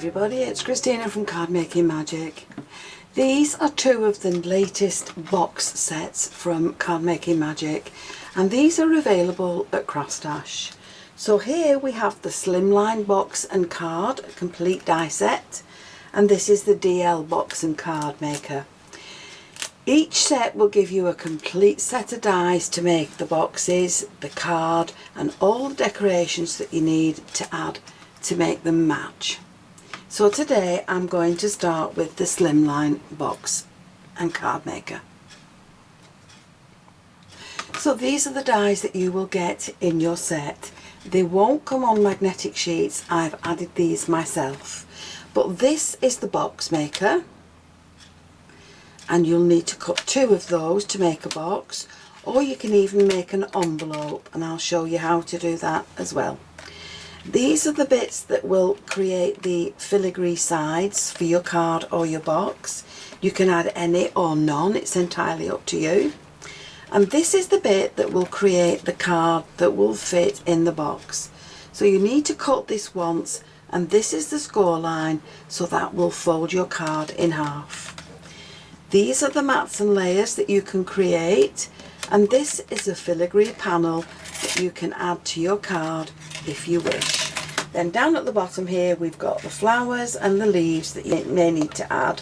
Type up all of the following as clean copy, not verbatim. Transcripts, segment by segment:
everybody, it's Christina from Card Making Magic. These are two of the latest box sets from Card Making Magic, and these are available at CraftStash. So here we have the Slimline box and card, a complete die set, and this is the DL box and card maker. Each set will give you a complete set of dies to make the boxes, the card, and all the decorations that you need to add to make them match. So today I'm going to start with the Slimline box and card maker. So these are the dies that you will get in your set. They won't come on magnetic sheets, I've added these myself. But this is the box maker, and you'll need to cut two of those to make a box, or you can even make an envelope, and I'll show you how to do that as well. These are the bits that will create the filigree sides for your card or your box. You can add any or none, it's entirely up to you. And this is the bit that will create the card that will fit in the box. So you need to cut this once, and this is the score line, so that will fold your card in half. These are the mats and layers that you can create, and this is a filigree panel that you can add to your card if you wish. Then down at the bottom here we've got the flowers and the leaves that you may need to add,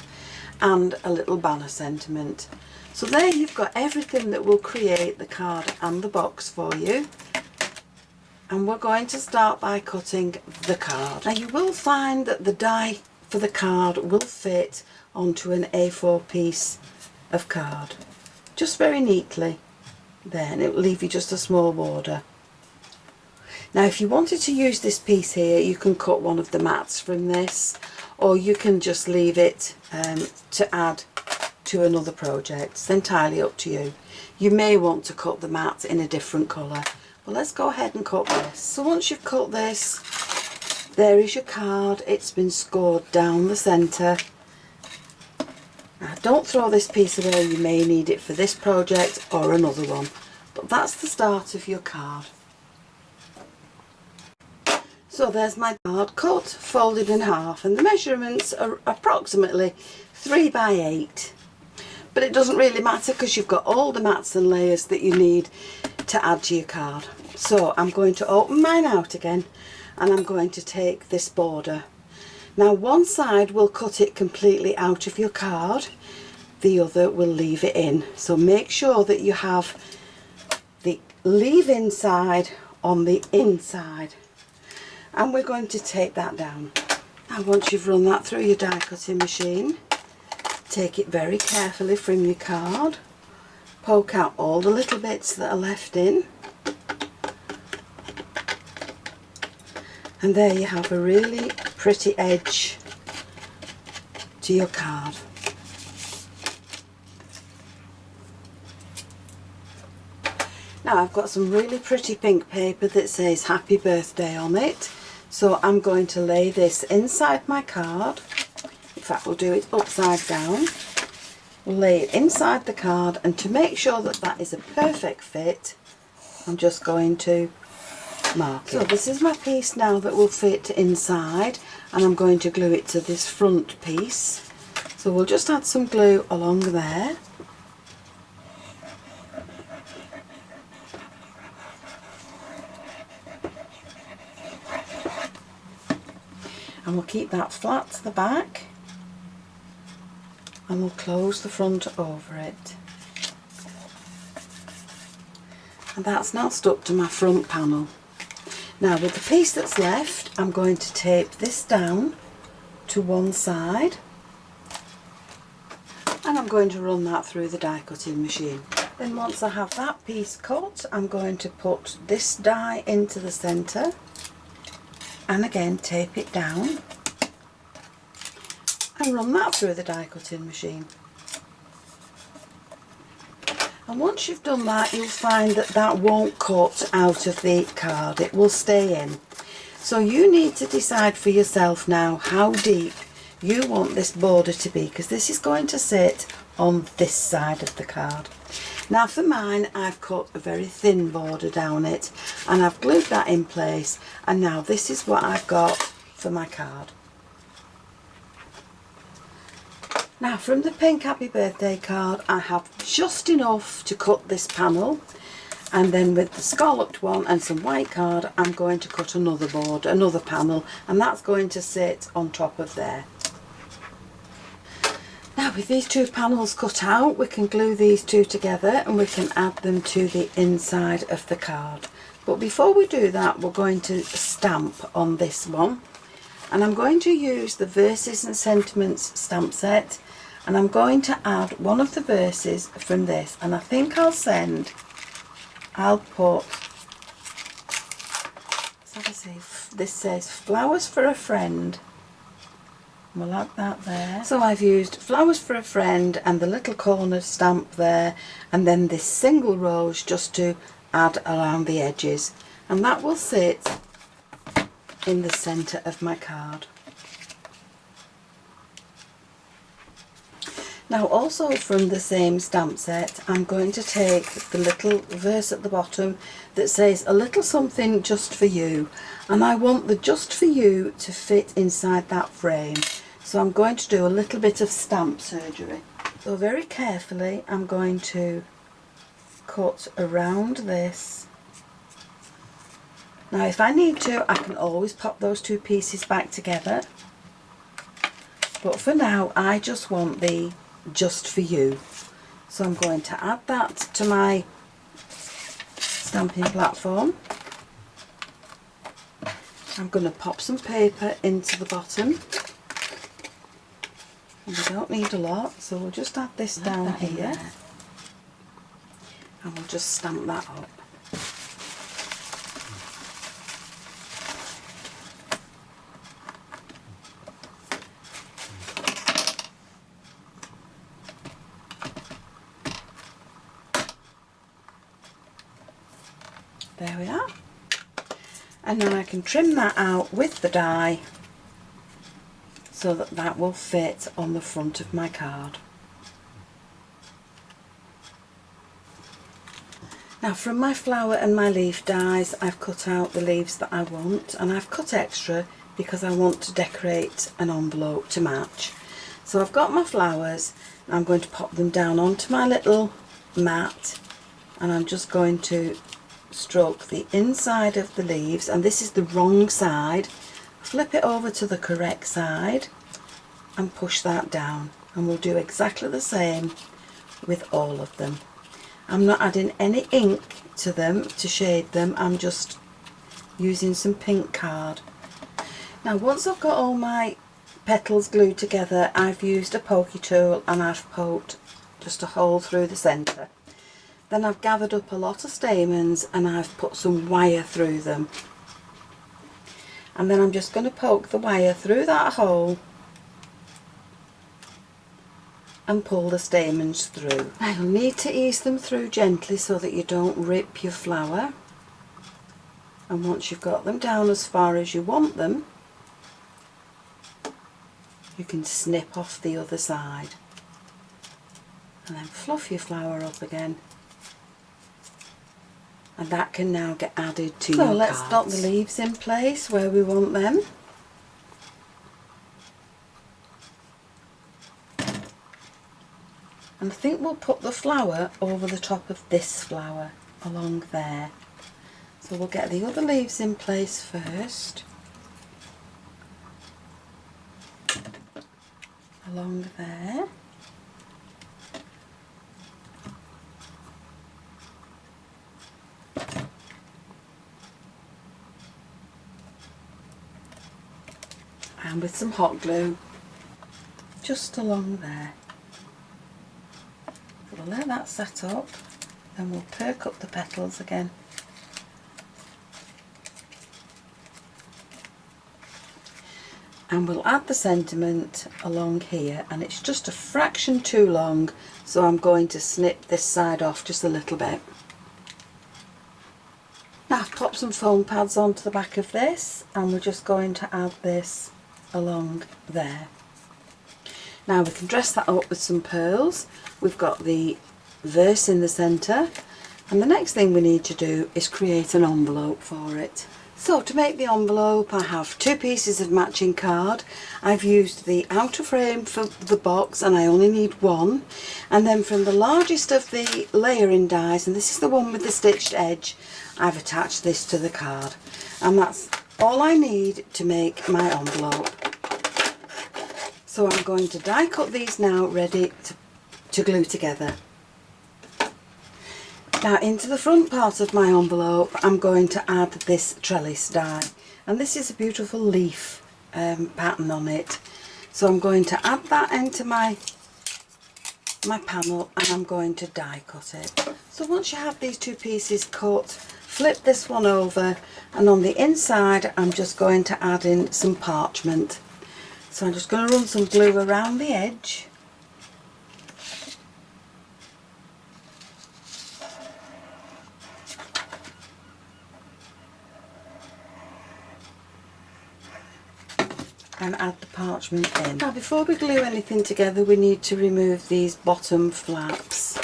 and a little banner sentiment. So there you've got everything that will create the card and the box for you. And we're going to start by cutting the card. Now you will find that the die for the card will fit onto an A4 piece of card, just very neatly there, and it will leave you just a small border. Now if you wanted to use this piece here, you can cut one of the mats from this, or you can just leave it to add to another project. It's entirely up to you. You may want to cut the mat in a different colour, but let's go ahead and cut this. So once you've cut this, there is your card. It's been scored down the centre. Now don't throw this piece away, you may need it for this project or another one, but that's the start of your card. So there's my card cut, folded in half, and the measurements are approximately 3 by 8. But it doesn't really matter because you've got all the mats and layers that you need to add to your card. So I'm going to open mine out again, and I'm going to take this border. Now one side will cut it completely out of your card, the other will leave it in. So make sure that you have the leave-in side on the inside. And we're going to take that down. Now once you've run that through your die cutting machine, take it very carefully from your card, poke out all the little bits that are left in, and there you have a really pretty edge to your card. Now I've got some really pretty pink paper that says happy birthday on it, so I'm going to lay this inside my card. In fact, we'll do it upside down. We'll lay it inside the card, and to make sure that that is a perfect fit, I'm just going to mark it. So this is my piece now that will fit inside, and I'm going to glue it to this front piece. So we'll just add some glue along there. And we'll keep that flat to the back, and we'll close the front over it. And that's now stuck to my front panel. Now with the piece that's left, I'm going to tape this down to one side, and I'm going to run that through the die cutting machine. Then once I have that piece cut, I'm going to put this die into the centre, and again tape it down and run that through the die cutting machine. And once you've done that, you'll find that that won't cut out of the card, it will stay in. So you need to decide for yourself now how deep you want this border to be, because this is going to sit on this side of the card. Now for mine, I've cut a very thin border down it, and I've glued that in place, and now this is what I've got for my card. Now from the pink happy birthday card I have just enough to cut this panel, and then with the scalloped one and some white card I'm going to cut another panel, and that's going to sit on top of there. Now with these two panels cut out, we can glue these two together and we can add them to the inside of the card. But before we do that, we're going to stamp on this one, and I'm going to use the Verses and Sentiments stamp set, and I'm going to add one of the verses from this, and I think I'll put, let's have a see, this says Flowers for a Friend. We'll add that there. So I've used Flowers for a Friend and the little corner stamp there, and then this single rose just to add around the edges, and that will sit in the centre of my card. Now also from the same stamp set, I'm going to take the little verse at the bottom that says a little something just for you, and I want the just for you to fit inside that frame. So I'm going to do a little bit of stamp surgery. So very carefully I'm going to cut around this. Now if I need to, I can always pop those two pieces back together, but for now I just want the just for you. So I'm going to add that to my stamping platform. I'm going to pop some paper into the bottom, and we don't need a lot, so we'll just add this down here and we'll just stamp that up. There we are. And then I can trim that out with the die so that that will fit on the front of my card. Now from my flower and my leaf dies, I've cut out the leaves that I want, and I've cut extra because I want to decorate an envelope to match. So I've got my flowers, and I'm going to pop them down onto my little mat, and I'm just going to stroke the inside of the leaves, and this is the wrong side. Flip it over to the correct side and push that down, and we'll do exactly the same with all of them. I'm not adding any ink to them to shade them, I'm just using some pink card. Now once I've got all my petals glued together, I've used a pokey tool and I've poked just a hole through the centre. Then I've gathered up a lot of stamens and I've put some wire through them. And then I'm just going to poke the wire through that hole and pull the stamens through. Now you'll need to ease them through gently so that you don't rip your flower. And once you've got them down as far as you want them, you can snip off the other side. And then fluff your flower up again. And that can now get added to your cards. So let's dot the leaves in place where we want them. And I think we'll put the flower over the top of this flower along there. So we'll get the other leaves in place first. Along there. And with some hot glue just along there. So we'll let that set up, then we'll perk up the petals again. And we'll add the sentiment along here, and it's just a fraction too long, so I'm going to snip this side off just a little bit. Now I've popped some foam pads onto the back of this, and we're just going to add this along there. Now we can dress that up with some pearls. We've got the verse in the centre, and the next thing we need to do is create an envelope for it. So to make the envelope I have 2 pieces of matching card. I've used the outer frame for the box and I only need 1, and then from the largest of the layering dies, and this is the one with the stitched edge, I've attached this to the card, and that's all I need to make my envelope. So I'm going to die cut these now, ready to glue together. Now into the front part of my envelope I'm going to add this trellis die, and this is a beautiful leaf pattern on it. So I'm going to add that into my panel and I'm going to die cut it. So once you have these 2 pieces cut, flip this one over, and on the inside I'm just going to add in some parchment. So I'm just going to run some glue around the edge. And add the parchment in. Now before we glue anything together we need to remove these bottom flaps.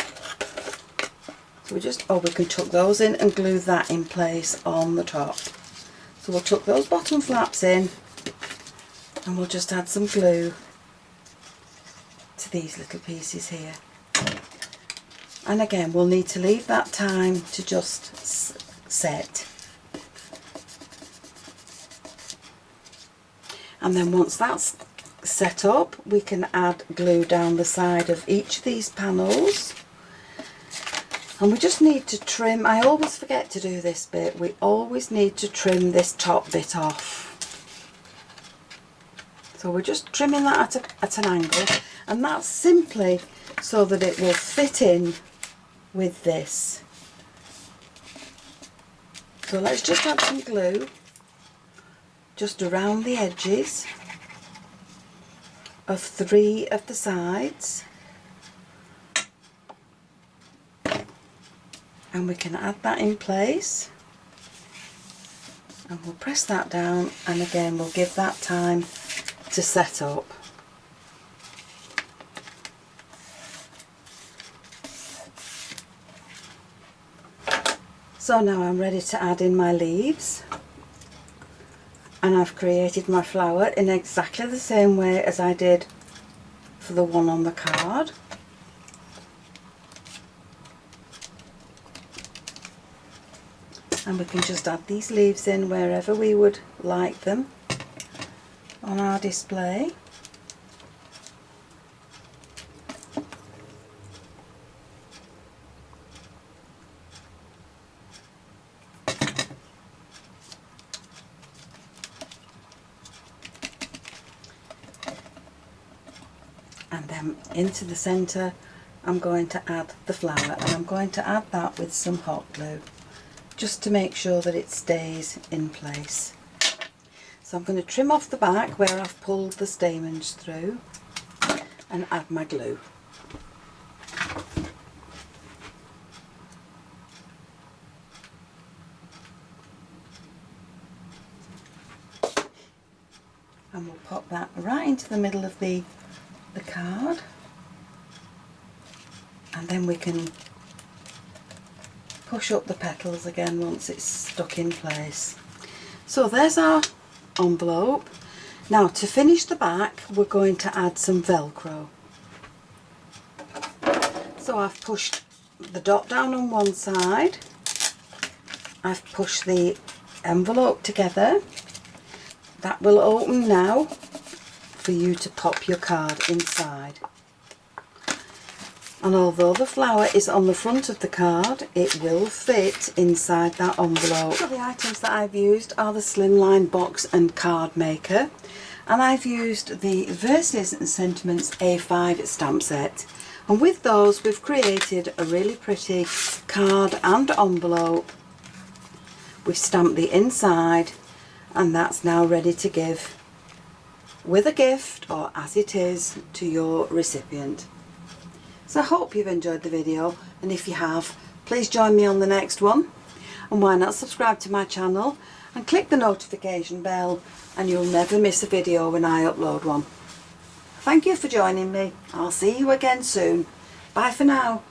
So we can tuck those in and glue that in place on the top. So we'll tuck those bottom flaps in and we'll just add some glue to these little pieces here. And again we'll need to leave that time to just set. And then once that's set up we can add glue down the side of each of these panels, and we just need to trim. I always forget to do this bit. We always need to trim this top bit off. So we're just trimming that at an angle, and that's simply so that it will fit in with this. So let's just add some glue just around the edges of 3 of the sides, and we can add that in place, and we'll press that down, and again we'll give that time to set up. So now I'm ready to add in my leaves. And I've created my flower in exactly the same way as I did for the one on the card. And we can just add these leaves in wherever we would like them on our display. And then into the centre I'm going to add the flower, and I'm going to add that with some hot glue just to make sure that it stays in place. So I'm going to trim off the back where I've pulled the stamens through and add my glue. And we'll pop that right into the middle of the card, and then we can push up the petals again once it's stuck in place. So there's our envelope. Now to finish the back we're going to add some Velcro. So I've pushed the dot down on one side, I've pushed the envelope together. That will open now for you to pop your card inside. And although the flower is on the front of the card, it will fit inside that envelope. So the items that I've used are the Slimline box and card maker, and I've used the Verses and Sentiments A5 stamp set, and with those we've created a really pretty card and envelope. We've stamped the inside, and that's now ready to give with a gift or as it is to your recipient. So I hope you've enjoyed the video, and if you have, please join me on the next one, and why not subscribe to my channel and click the notification bell, and you'll never miss a video when I upload one. Thank you for joining me. I'll see you again soon. Bye for now.